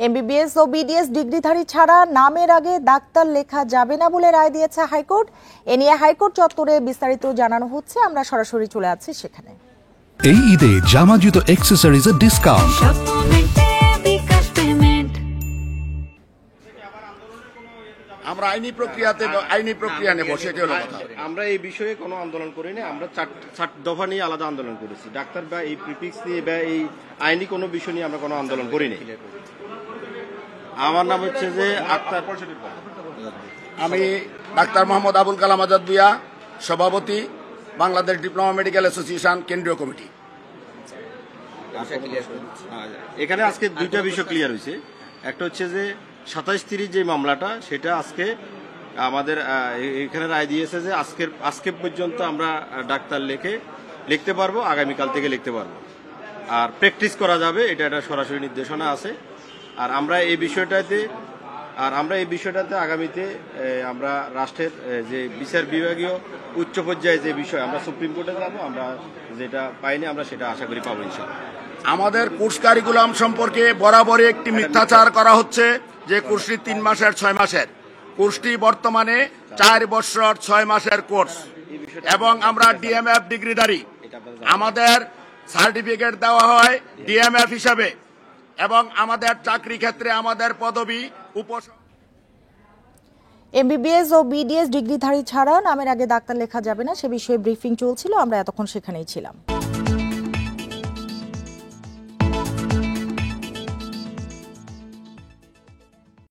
MBBS ও BDS ডিগ্রিধারী ছাড়া নামের আগে ডাক্তার লেখা যাবে না বলে রায় দিয়েছে হাইকোর্ট। এ নিয়ে হাইকোর্ট চত্বরে বিস্তারিত জানানো হচ্ছে, আমরা সরাসরি চলে যাচ্ছি সেখানে। এই ঈদে জামা জুতো অ্যাকসেসরিজের ডিসকাউন্ট। আমরা আইনি প্রক্রিয়া নেব, সেটা হলো কথা। আমরা এই বিষয়ে কোনো আন্দোলন করিনি। আমরা চার দফা নিয়ে আলাদা আন্দোলন করেছি। ডাক্তার বা এই প্রিফিক্স নিয়ে বা এই আইনি কোনো বিষয় নিয়ে আমরা কোনো আন্দোলন করিনি। আমার নাম হচ্ছে যে আক্তার। আমি ডাক্তার মোহাম্মদ আবুল কালাম আজাদ ভূঁইয়া, সভাপতি, বাংলাদেশ ডিপ্লোমা মেডিকেল অ্যাসোসিয়েশন কেন্দ্রীয় কমিটি। এখানে আজকে দুইটা বিষয় ক্লিয়ার হয়েছে। একটা হচ্ছে যে 27-30 যে মামলাটা, সেটা আজকে আমাদের এখানে রায় দিয়েছে যে আজকে পর্যন্ত আমরা ডাক্তার লিখতে পারবো, আগামীকাল থেকে লিখতে পারবো, আর প্র্যাকটিস করা যাবে, এটা একটা সরাসরি নির্দেশনা আছে। আর আমরা এই বিষয়টাতে আগামীতে আমরা রাষ্ট্রের যে বিচার বিভাগীয় উচ্চ পর্যায়ে যে বিষয়, আমরা সুপ্রিম কোর্টে যাবো। আমরা যেটা পাইনি আমরা সেটা আশা করি পাবো ইনশাআল্লাহ। আমাদের কোর্স কারিকুলাম সম্পর্কে বরাবরই একটি মিথ্যাচার করা হচ্ছে যে কোর্সটি 3 মাসের 6 মাসের। কোর্সটি বর্তমানে 4 বছর 6 মাসের কোর্স এবং আমরা ডিএমএফ ডিগ্রিধারী। আমাদের সার্টিফিকেট দেওয়া হয় ডিএমএফ হিসাবে এবং আমাদের চাকরি ক্ষেত্রে আমাদের পদবি এমবিবিএস ও বিডিএস ডিগ্রিধারী ছাড়া নামের আগে ডাক্তার লেখা যাবে না, সে বিষয়ে ব্রিফিং চলছিল, আমরা এতক্ষণ সেখানেই ছিলাম।